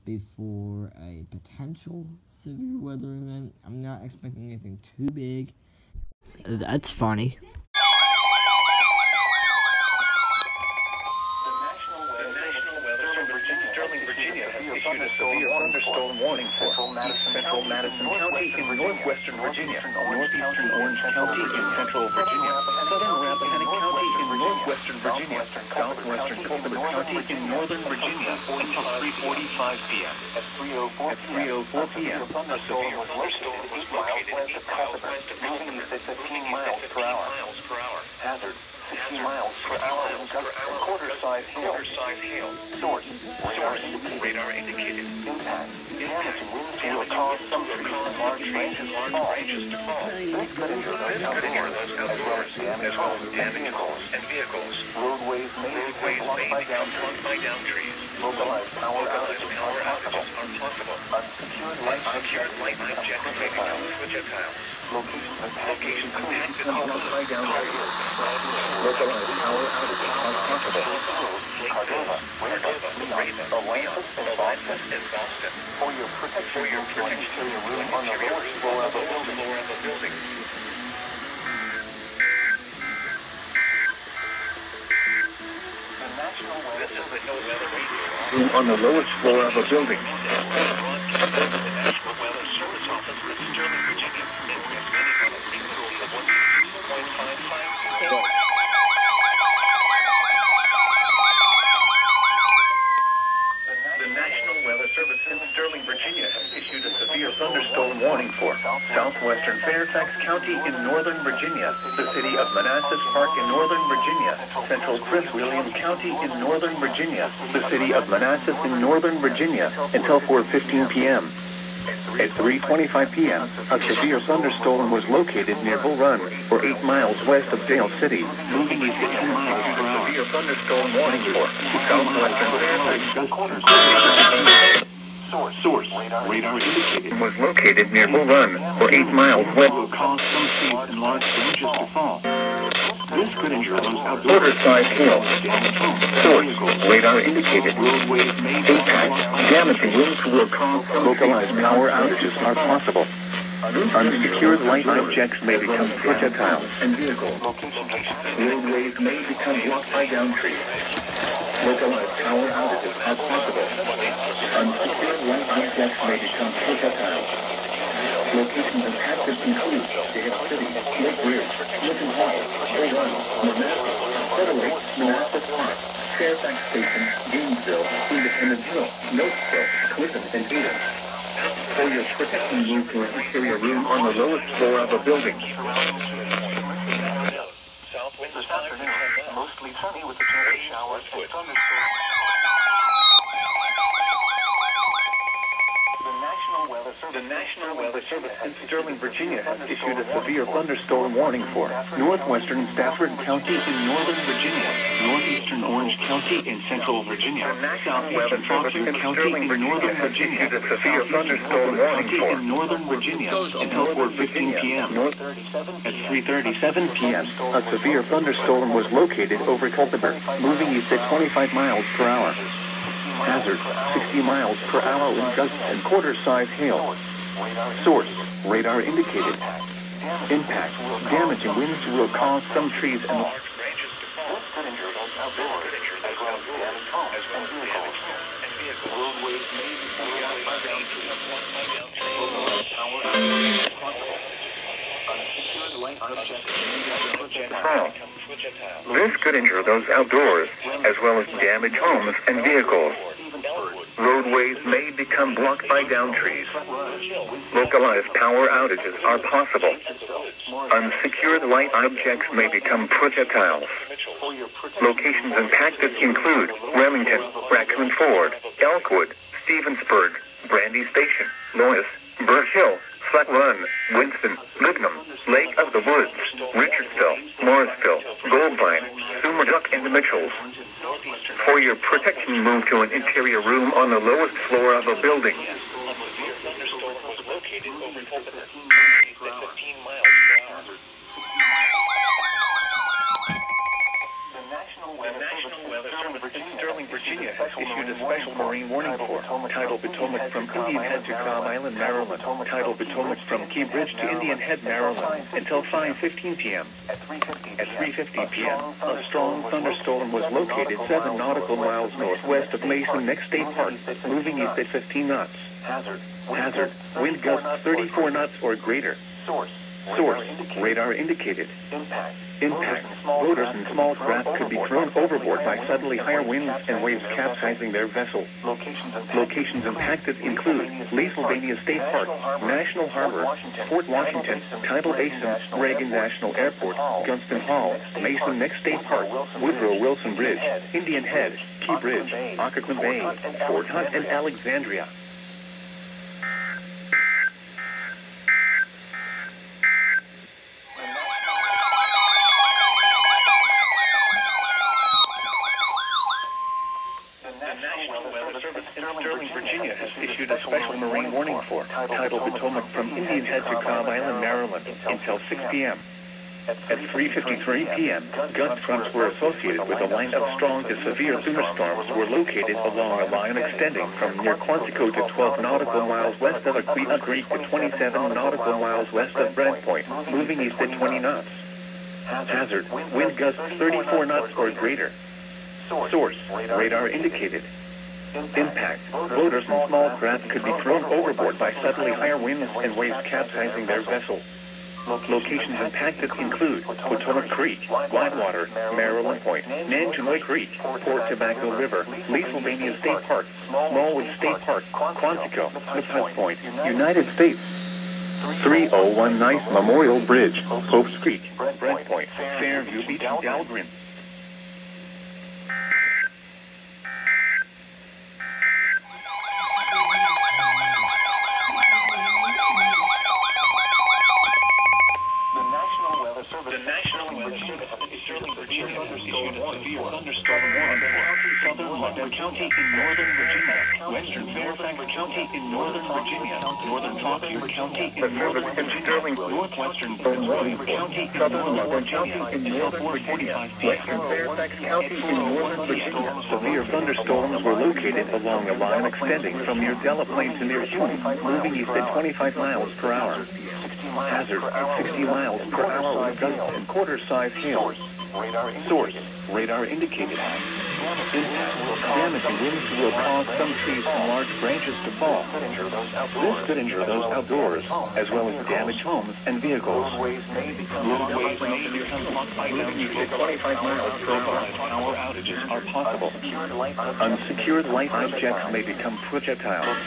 before a potential severe weather event. I'm not expecting anything too big. That's funny. Issued a severe thunderstorm warning for central Madison County in northwestern Virginia, northeastern Orange County in central Virginia, southern Rappahannock County in northwestern Virginia, southwestern Culpeper County in northern Virginia until 3:45 p.m. At 3:04 p.m., a severe thunderstorm was located west of Culpeper, moving at 15 miles per hour. Hazard 60 miles per hour in quarter-size hail. Source, radar indicated. Impact, damaging winds will cause some trees and large branches to fall. This could injure those outdoors, as well as damaged homes and vehicles. Roadways may be blocked by down trees. Localized power outages are possible. Unsecured light objects may become projectiles. Locations impacted by down trees. Localized power outages are possible. Cordova, Raven, Alliance, and Boston. For your protection, interior room on the lower floor of a building. This is the NOAA weather radio. On the lowest floor of a building. The National Weather Service Office in Sterling, Virginia. The National Weather Service in Sterling, Virginia has issued a severe thunderstorm warning for southwestern Fairfax County in northern Virginia, the city of Manassas Park in northern Virginia, central Prince William County in northern Virginia, the city of Manassas in northern Virginia, until 4:15 p.m. At 3:25 p.m., a severe thunderstorm was located near Bull Run, or 8 miles west of Dale City, moving at 15 miles per hour. Severe thunderstorm warning for southwestern Fairfax. Source, radar indicated, was located near Bull Run, or 8 miles west. Will cause some trees and large branches to fall. This could injure those outdoors. Quarter-size hail. Source, radar indicated. Roadways may be damaging winds will cause localized power outages are possible. Unsecured light objects may become projectiles and vehicles. Roadways may become blocked by down trees. Localized power outages are possible. Unsecured light objects may become projectiles. Locations impacted include Dale City, Lake Ridge, Lincoln Hall, Bull Run, Manassas, Federal, Manassas Park, Fairfax Station, Gainesville, Independence Hill, Nokesville, Clinton, and Ada. For your protection, move to an interior room on the lowest floor of a building. South winds this afternoon, mostly sunny with occasional showers and thunderstorms. The National Weather Service in Sterling, Virginia has issued a severe thunderstorm warning for northwestern Stafford County in northern Virginia, northeastern Orange County in central Virginia, southeastern Fauquier County in northern Virginia, severe thunderstorm warning for northern Virginia until 4:15 p.m. At 3:37 p.m., a severe thunderstorm was located over Culpeper, moving east at 25 miles per hour. Hazard, 60 miles per hour in gusts and quarter-size hail. Source, radar indicated. Impact, damaging winds will cause some trees and large branches to fall. This could injure those outdoors, as well as damaged homes and vehicles. Roadways may be blocked by down trees. Power outages are possible. Unsecured light objects may become projectiles. This could injure those outdoors, as well as damage homes and vehicles. Roadways may become blocked by down trees. Localized power outages are possible. Unsecured light objects may become projectiles. Locations impacted include Remington, Raccoon Ford, Elkwood, Stevensburg, Brandy Station, Lois, Burr Hill, Flat Run, Winston, Lignum, Lake of the Woods, Richardsville, Morrisville, Goldvine, Sumerduck, and Mitchells. For your protection, move to an interior room on the lowest floor of a building. The National Weather Service in Sterling, Virginia issued a special marine warning for. Tidal Potomac from Indian Head to Cobb Island, Maryland. Tidal Potomac from Key Bridge to Indian Head, Maryland, until 5:15 p.m. At 3:50 p.m., a strong thunderstorm was located 7 nautical miles northwest of Mason Neck State Park, moving east at 15 knots. Hazard, wind gusts 34 knots or greater. Source, radar indicated. Impact, boaters and small craft could be thrown overboard by suddenly higher winds and waves capsizing their vessel. Locations impacted include Pennsylvania State Park, National Harbor, Fort Washington, Tidal Basin, Reagan National Airport, Gunston Hall, Mason Neck State Park, Woodrow Wilson Bridge, Indian Head, Key Bridge, Occoquan Bay, Fort Hunt, and Alexandria. Sterling, Virginia has issued a special marine warning for Tidal Potomac from Indian Head to Cobb Island, Maryland, until 6 p.m. At 3:53 p.m., gust fronts were associated with a line of strong to severe thunderstorms were located along a line extending from near Quantico to 12 nautical miles west of Aquia Creek to 27 nautical miles west of Brent Point, moving east at 20 knots. Hazard, wind gusts 34 knots or greater. Source, radar indicated. Impact, boaters and small craft could be thrown overboard by suddenly higher winds and waves capsizing their vessel. Locations impacted include Potomac Creek, Whitewater, Maryland Point, Nanjanoy Creek, Port Tobacco River, Pennsylvania State Park, Smallwood State Park, Quantico, Smith's Point, United States. 3019 Memorial Bridge, Pope's Creek, Brent Point, Fairview Beach, and Dahlgren. The National Weather Service in Sterling, Virginia issued a severe thunderstorm warning for southern Lombard County in northern Virginia, western Fairfax County in northern Virginia, northern Fauquier County in northern Virginia, northwestern Pennsylvania County in northern Virginia, in northern Virginia, western Fairfax County in northern Virginia. Severe thunderstorms were located along a line extending from near Delaplane to near Hume, moving east at 25 miles per hour. Hazard, 60 miles per hour with gusts and quarter-size hail. Source, radar indicated. Impact, damaging winds will cause some trees and large branches to fall. This could injure those outdoors, as well as damage homes and vehicles. Roadways may become blocked by moving to 25 miles per hour. Power outages are possible. Unsecured light objects may become projectiles.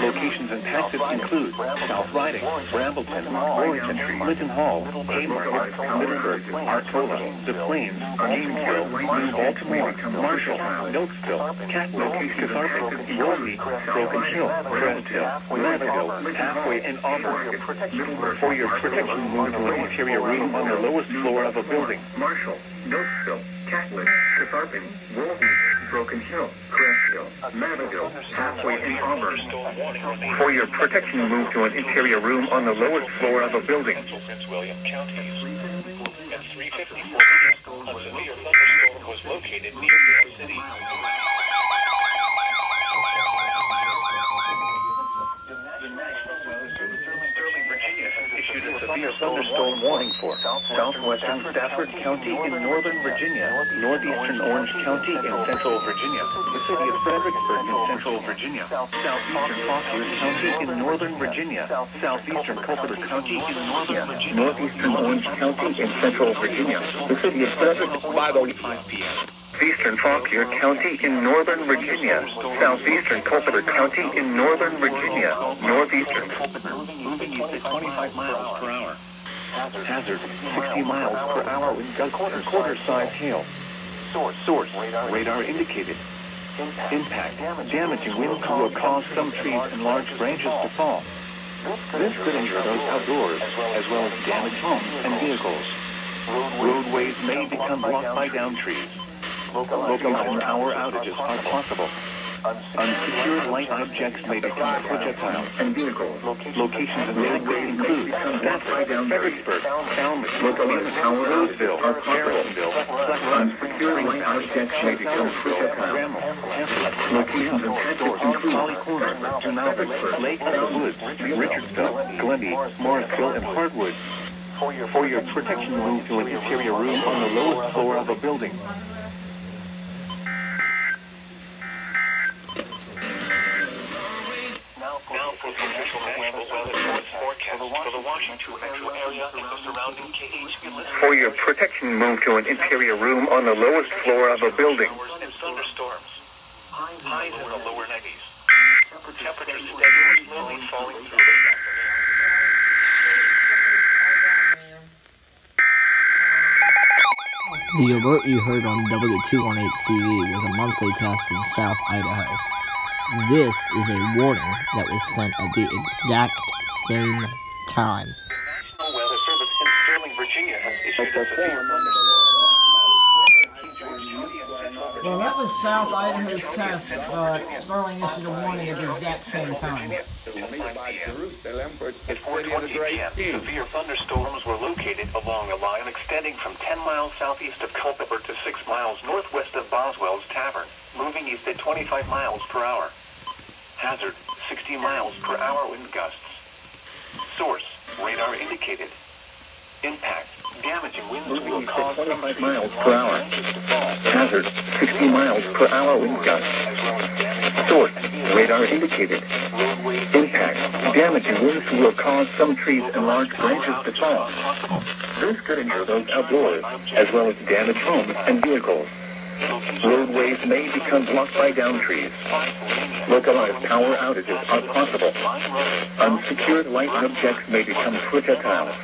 Locations impacted include South Riding, Brambleton, Warrington, Linton Hall, Haymarket, Middleburg, Arcola, Des Plaines, Gainesville, New Baltimore, Marshall, Nokesville, Catwick, Cathartic, Wolsey, Broken Hill, Crest Hill, Navajo, Halfway, and Auburn. For your protection, move to an interior room on the lowest floor of a building. Marshall, Nokesville, Catwick, Cathartic, Wolsey, Broken Hill, Crest Hill, Navajo, Halfway, and Auburn. For your protection, move to an interior room on the lowest floor of a building. Prince William counties. At 3:54 p.m., a severe thunderstorm was located near the city. Issued a severe thunderstorm warning for southwestern Stafford County in northern Virginia, northeastern Orange County in central Virginia, the city of Fredericksburg in central Virginia, southeastern Fauquier County in northern Virginia, southeastern Culpeper County in northern Virginia, northeastern Orange County in central Virginia, the city of Fredericksburg, 5:05 p.m. Eastern Fauquier County in northern Virginia, southeastern Culpeper County in northern Virginia, northeastern Culpeper, moving east at 25 miles per hour. Hazard, 60 miles per hour with quarter-size hail. Source, radar indicated. Impact, damaging winds will cause some trees and large branches to fall. This could injure those outdoors, as well as damage homes and vehicles. Roadways may become blocked by downed trees. Local power outages are possible. Unsecured light objects may become projectiles and vehicles. Locations of roadways include Fredericksburg, Roseville, unsecured light objects may become projectiles. Locations of hazards include Holly Corner, Lake of the Woods, Richardsville, Glendy, Morrisville, and Hardwood. For your protection, move to an interior room on the lowest floor of a building. Now for the National Weather forecast for the Washington metro area and the surrounding KH. For your protection, move to an interior room on the lowest floor of a building. And thunderstorms. Highs in the lower 90s. Temperatures steady or slowly falling through late afternoon. The alert you heard on W218CV was a monthly test from South Idaho. This is a warning that was sent at the exact same time. The National Weather Service in Sterling, Virginia has issued a severe thunderstorm. Well, that was South Idaho's test. Sterling issued a warning at the exact same time. At 4:20 p.m., severe thunderstorms were located along a line extending from 10 miles southeast of Culpeper to 6 miles northwest of Boswell's Tavern, moving east at 25 miles per hour. Hazard, 60 miles per hour wind gusts. Source, radar indicated. Impact, damaging winds will cause 25 miles per hour. Hazard, 60 miles per hour wind gusts. Source, radar indicated. Impact, damaging winds will cause some trees and large branches to fall. This could injure those outdoors, as well as damage homes and vehicles. Roadways may become blocked by downed trees. Localized power outages are possible. Unsecured light objects may become projectiles.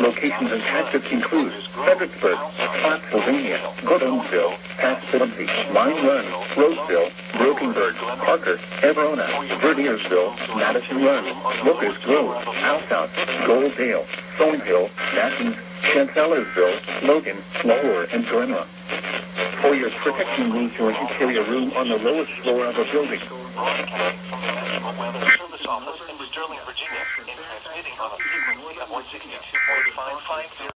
Locations and hazards include Fredericksburg, Pennsylvania, Gordonsville, Pasadena, Mine Run, Roseville, Brokenburg, Parker, Everona, Verdiersville, Madison Run, Booker's Grove, Alsouth, Goldale, Thornhill, Nassans, Chancellorsville, Logan, Lower, and Grenra. For your protection, move to an interior room on the lowest floor of a building. broadcasting from the National Weather Service office in Sterling, Virginia, and transmitting on a frequency of 162.550.